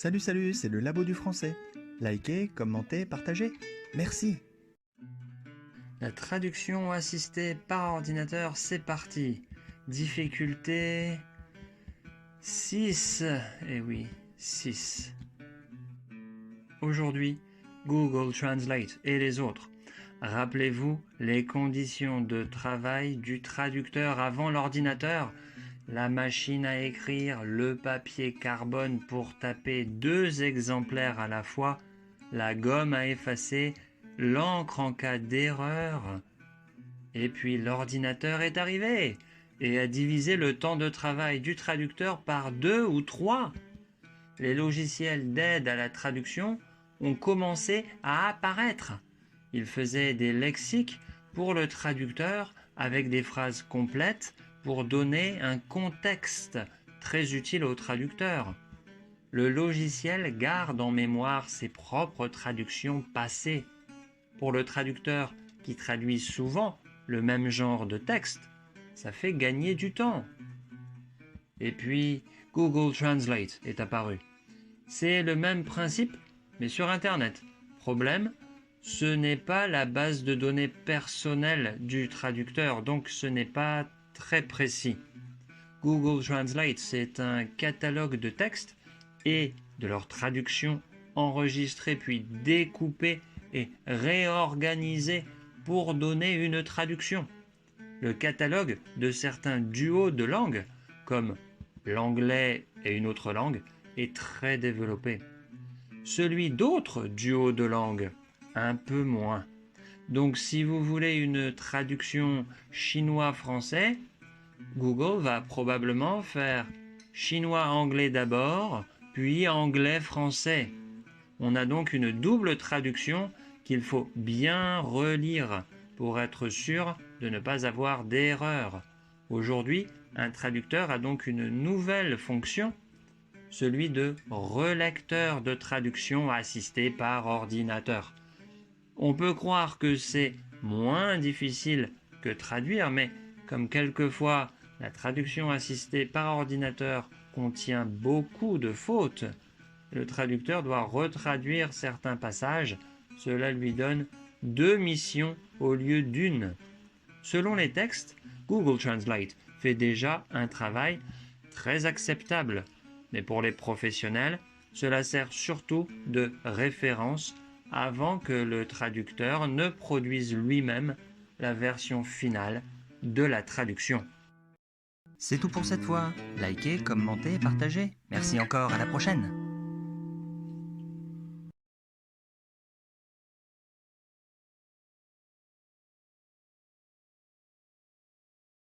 Salut, salut, c'est le Labo du français. Likez, commentez, partagez. Merci. La traduction assistée par ordinateur, c'est parti. Difficulté 6. Eh oui, 6. Aujourd'hui, Google Translate et les autres. Rappelez-vous les conditions de travail du traducteur avant l'ordinateur. La machine à écrire, le papier carbone pour taper 2 exemplaires à la fois, la gomme à effacer, l'encre en cas d'erreur. Et puis l'ordinateur est arrivé et a divisé le temps de travail du traducteur par 2 ou 3. Les logiciels d'aide à la traduction ont commencé à apparaître. Ils faisaient des lexiques pour le traducteur avec des phrases complètes pour donner un contexte très utile au traducteur. Le logiciel garde en mémoire ses propres traductions passées. Pour le traducteur qui traduit souvent le même genre de texte, ça fait gagner du temps. Et puis, Google Translate est apparu. C'est le même principe, mais sur Internet. Problème, ce n'est pas la base de données personnelle du traducteur, donc ce n'est pas très précis. Google Translate, c'est un catalogue de textes et de leur traduction enregistrée puis découpée et réorganisée pour donner une traduction. Le catalogue de certains duos de langues, comme l'anglais et une autre langue, est très développé. Celui d'autres duos de langues, un peu moins. Donc si vous voulez une traduction chinois-français, Google va probablement faire chinois-anglais d'abord, puis anglais-français. On a donc une double traduction qu'il faut bien relire pour être sûr de ne pas avoir d'erreur. Aujourd'hui, un traducteur a donc une nouvelle fonction, celui de relecteur de traduction assisté par ordinateur. On peut croire que c'est moins difficile que traduire, mais comme quelquefois la traduction assistée par ordinateur contient beaucoup de fautes, le traducteur doit retraduire certains passages. Cela lui donne 2 missions au lieu d'une. Selon les textes, Google Translate fait déjà un travail très acceptable. Mais pour les professionnels, cela sert surtout de référence avant que le traducteur ne produise lui-même la version finale de la traduction. C'est tout pour cette fois. Likez, commentez, partagez. Merci encore, à la prochaine.